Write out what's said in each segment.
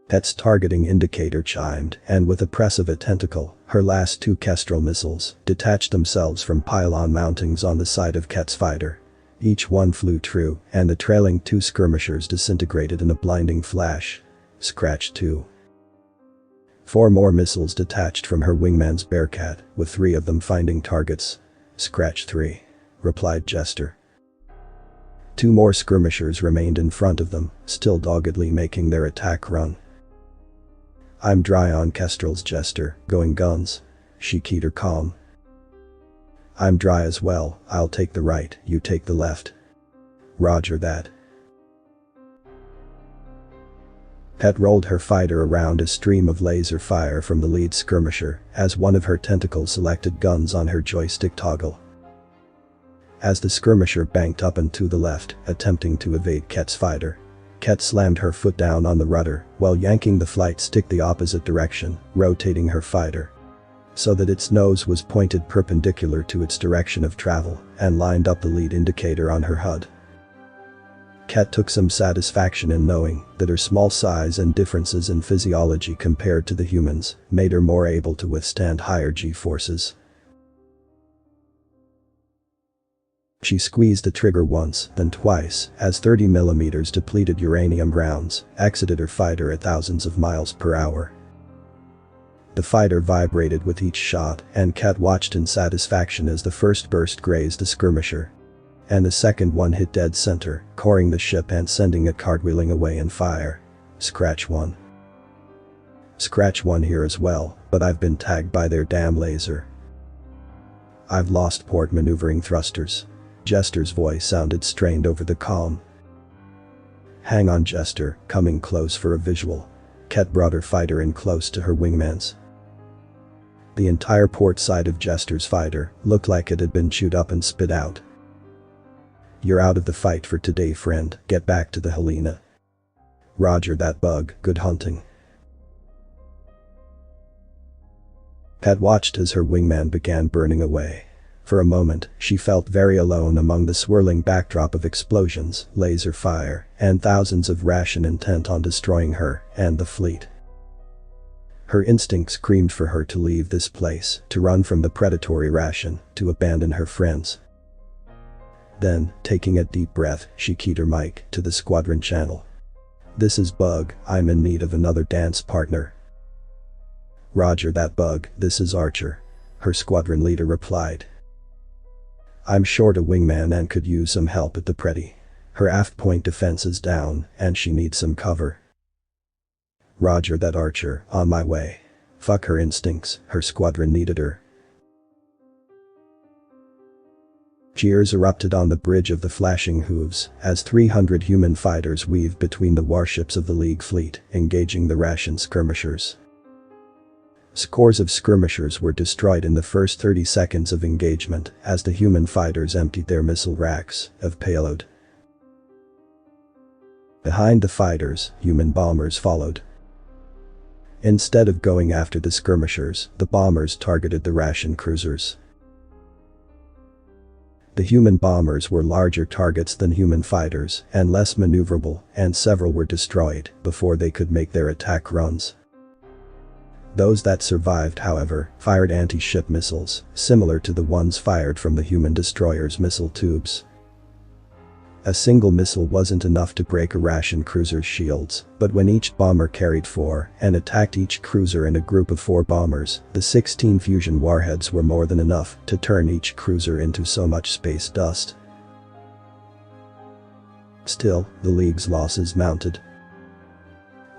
Pet's targeting indicator chimed, and with a press of a tentacle, her last 2 Kestrel missiles detached themselves from pylon mountings on the side of Ket's fighter. Each one flew true, and the trailing 2 skirmishers disintegrated in a blinding flash. Scratch 2. 4 more missiles detached from her wingman's Bearcat, with 3 of them finding targets. Scratch 3. Replied Jester. 2 more skirmishers remained in front of them, still doggedly making their attack run. I'm dry on Kestrel's Jester, going guns. She keyed her calm. I'm dry as well, I'll take the right, you take the left. Roger that. Pet rolled her fighter around a stream of laser fire from the lead skirmisher as one of her tentacles selected guns on her joystick toggle. As the skirmisher banked up and to the left, attempting to evade Ket's fighter, Ket slammed her foot down on the rudder while yanking the flight stick the opposite direction, rotating her fighter so that its nose was pointed perpendicular to its direction of travel and lined up the lead indicator on her HUD. Ket took some satisfaction in knowing that her small size and differences in physiology compared to the humans made her more able to withstand higher G-forces. She squeezed the trigger once, then twice, as 30mm depleted uranium rounds exited her fighter at thousands of miles per hour. The fighter vibrated with each shot, and Ket watched in satisfaction as the first burst grazed the skirmisher, and the second one hit dead center, coring the ship and sending it cartwheeling away in fire. Scratch 1. Scratch 1 here as well, but I've been tagged by their damn laser. I've lost port maneuvering thrusters. Jester's voice sounded strained over the comm. Hang on, Jester, coming close for a visual. Ket brought her fighter in close to her wingman's. The entire port side of Jester's fighter looked like it had been chewed up and spit out. You're out of the fight for today, friend, get back to the Helena. Roger that, Bug, good hunting. Pet watched as her wingman began burning away. For a moment, she felt very alone among the swirling backdrop of explosions, laser fire, and thousands of ration intent on destroying her and the fleet. Her instinct screamed for her to leave this place, to run from the predatory ration, to abandon her friends. Then, taking a deep breath, she keyed her mic to the squadron channel. This is Bug, I'm in need of another dance partner. Roger that, Bug, this is Archer. Her squadron leader replied. I'm short a wingman and could use some help at the Pretty. Her aft point defense is down, and she needs some cover. Roger that, Archer, on my way. Fuck her instincts, her squadron needed her. Cheers erupted on the bridge of the flashing hooves as 300 human fighters weaved between the warships of the League fleet, engaging the ration skirmishers. Scores of skirmishers were destroyed in the first 30 seconds of engagement as the human fighters emptied their missile racks of payload. Behind the fighters, human bombers followed. Instead of going after the skirmishers, the bombers targeted the ration cruisers. The human bombers were larger targets than human fighters and less maneuverable, and several were destroyed before they could make their attack runs. Those that survived, however, fired anti-ship missiles, similar to the ones fired from the human destroyer's missile tubes. A single missile wasn't enough to break a ration cruiser's shields, but when each bomber carried 4 and attacked each cruiser in a group of 4 bombers, the 16 fusion warheads were more than enough to turn each cruiser into so much space dust. Still, the League's losses mounted.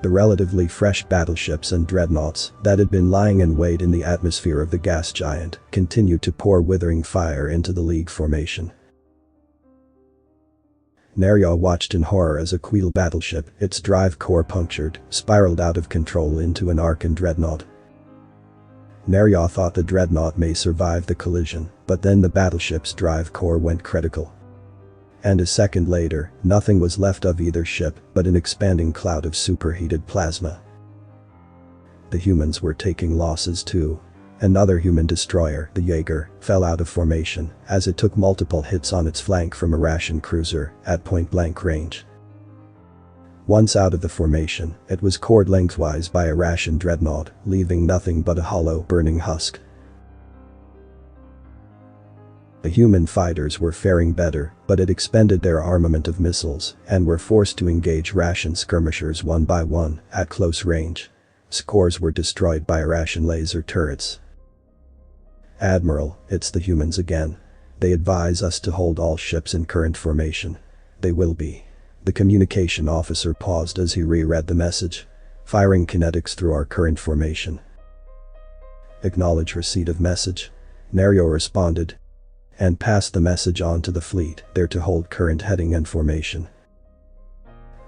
The relatively fresh battleships and dreadnoughts that had been lying in wait in the atmosphere of the gas giant continued to pour withering fire into the League formation. Nerya watched in horror as a Queel battleship, its drive core punctured, spiraled out of control into an Arkan dreadnought. Nerya thought the dreadnought may survive the collision, but then the battleship's drive core went critical. And a second later, nothing was left of either ship but an expanding cloud of superheated plasma. The humans were taking losses too. Another human destroyer, the Jaeger, fell out of formation as it took multiple hits on its flank from a ration cruiser at point-blank range. Once out of the formation, it was cored lengthwise by a Russian dreadnought, leaving nothing but a hollow, burning husk. The human fighters were faring better, but it expended their armament of missiles and were forced to engage Russian skirmishers one by one at close range. Scores were destroyed by Russian laser turrets. "Admiral, it's the humans again. They advise us to hold all ships in current formation. They will be." The communication officer paused as he reread the message. "Firing kinetics through our current formation." "Acknowledge receipt of message." Nario responded and passed the message on to the fleet, there to hold current heading and formation.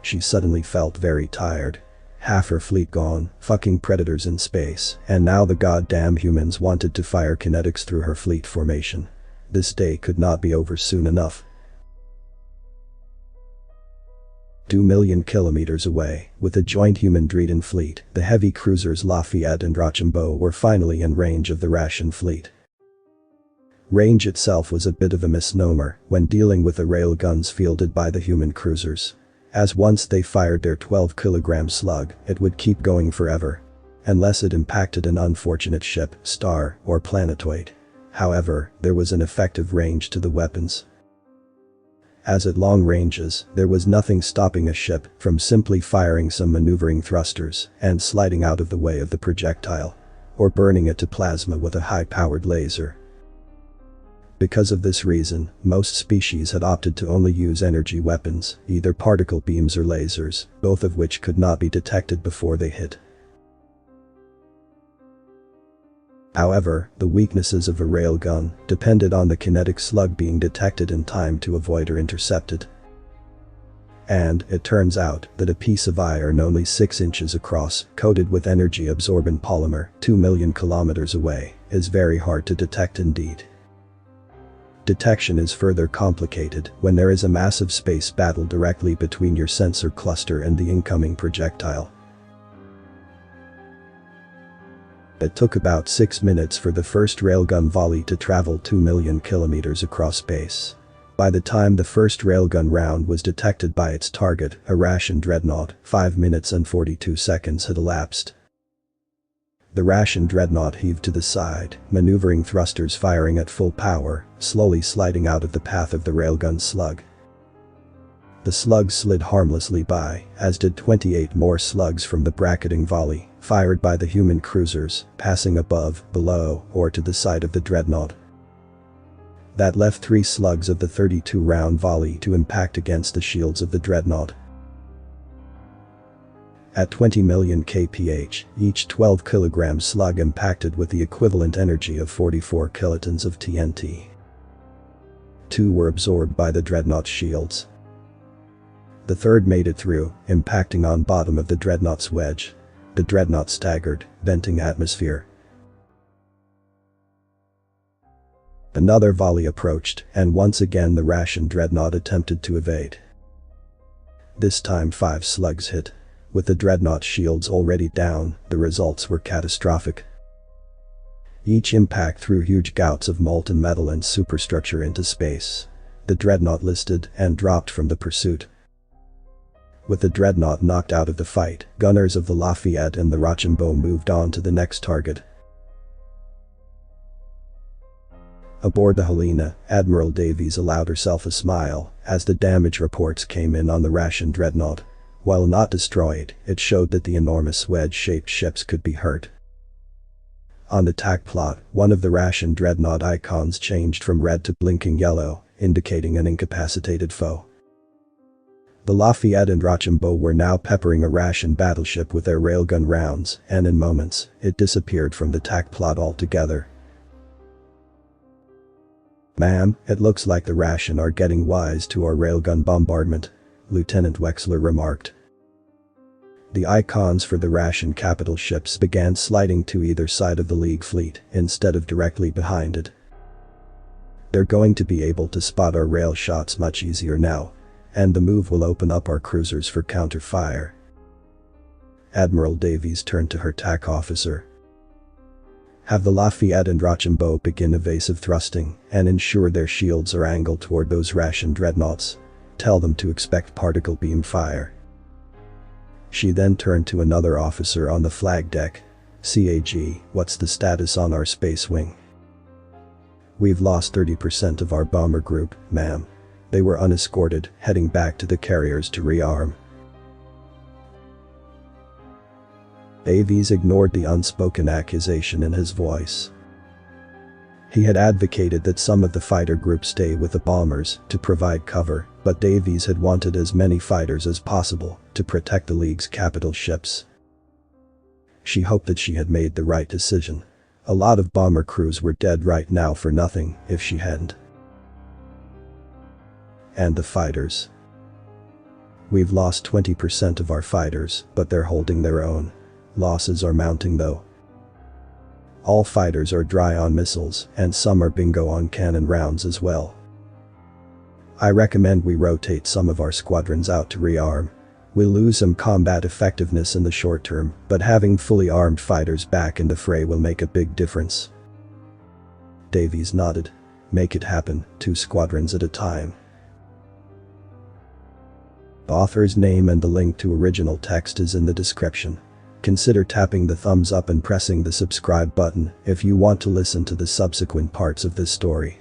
She suddenly felt very tired. Half her fleet gone, fucking predators in space, and now the goddamn humans wanted to fire kinetics through her fleet formation. This day could not be over soon enough. 2 million kilometers away, with a joint human-Dreden fleet, the heavy cruisers Lafayette and Rochambeau were finally in range of the Russian fleet. Range itself was a bit of a misnomer when dealing with the railguns fielded by the human cruisers, as once they fired their 12-kilogram slug, it would keep going forever, unless it impacted an unfortunate ship, star, or planetoid. However, there was an effective range to the weapons. As at long ranges, there was nothing stopping a ship from simply firing some maneuvering thrusters and sliding out of the way of the projectile, or burning it to plasma with a high-powered laser. Because of this reason, most species had opted to only use energy weapons, either particle beams or lasers, both of which could not be detected before they hit. However, the weaknesses of a railgun depended on the kinetic slug being detected in time to avoid or intercepted. And it turns out that a piece of iron only 6 inches across, coated with energy-absorbent polymer, 2 million kilometers away, is very hard to detect indeed. Detection is further complicated when there is a massive space battle directly between your sensor cluster and the incoming projectile. It took about 6 minutes for the first railgun volley to travel 2 million kilometers across space. By the time the first railgun round was detected by its target, a Russian dreadnought, 5 minutes and 42 seconds had elapsed. The Russian dreadnought heaved to the side, maneuvering thrusters firing at full power, slowly sliding out of the path of the railgun slug. The slug slid harmlessly by, as did 28 more slugs from the bracketing volley, fired by the human cruisers, passing above, below, or to the side of the dreadnought. That left 3 slugs of the 32-round volley to impact against the shields of the dreadnought. At 20 million kph, each 12-kilogram slug impacted with the equivalent energy of 44 kilotons of TNT. 2 were absorbed by the dreadnought's shields. The third made it through, impacting on bottom of the dreadnought's wedge. The dreadnought staggered, venting atmosphere. Another volley approached, and once again the Russian dreadnought attempted to evade. This time 5 slugs hit. With the dreadnought's shields already down, the results were catastrophic. Each impact threw huge gouts of molten metal and superstructure into space. The dreadnought listed and dropped from the pursuit. With the dreadnought knocked out of the fight, gunners of the Lafayette and the Rochambeau moved on to the next target. Aboard the Helena, Admiral Davies allowed herself a smile as the damage reports came in on the Russian dreadnought. While not destroyed, it showed that the enormous wedge-shaped ships could be hurt. On the TAC plot, one of the Russian dreadnought icons changed from red to blinking yellow, indicating an incapacitated foe. The Lafayette and Rochambeau were now peppering a Russian battleship with their railgun rounds, and in moments, it disappeared from the TAC plot altogether. "Ma'am, it looks like the Russian are getting wise to our railgun bombardment," Lieutenant Wexler remarked. The icons for the Russian capital ships began sliding to either side of the League fleet instead of directly behind it. "They're going to be able to spot our rail shots much easier now, and the move will open up our cruisers for counter-fire." Admiral Davies turned to her TAC officer. "Have the Lafayette and Rochambeau begin evasive thrusting and ensure their shields are angled toward those Russian dreadnoughts. Tell them to expect particle beam fire." She then turned to another officer on the flag deck. "CAG, what's the status on our space wing?" "We've lost 30% of our bomber group, ma'am. They were unescorted, heading back to the carriers to rearm." Davies ignored the unspoken accusation in his voice. He had advocated that some of the fighter group stay with the bombers to provide cover, but Davies had wanted as many fighters as possible to protect the League's capital ships. She hoped that she had made the right decision. A lot of bomber crews were dead right now for nothing if she hadn't. "And the fighters? We've lost 20% of our fighters, but they're holding their own. Losses are mounting though. All fighters are dry on missiles, and some are bingo on cannon rounds as well. I recommend we rotate some of our squadrons out to rearm. We'll lose some combat effectiveness in the short term, but having fully armed fighters back in the fray will make a big difference." Davies nodded. "Make it happen, 2 squadrons at a time." The author's name and the link to original text is in the description. Consider tapping the thumbs up and pressing the subscribe button if you want to listen to the subsequent parts of this story.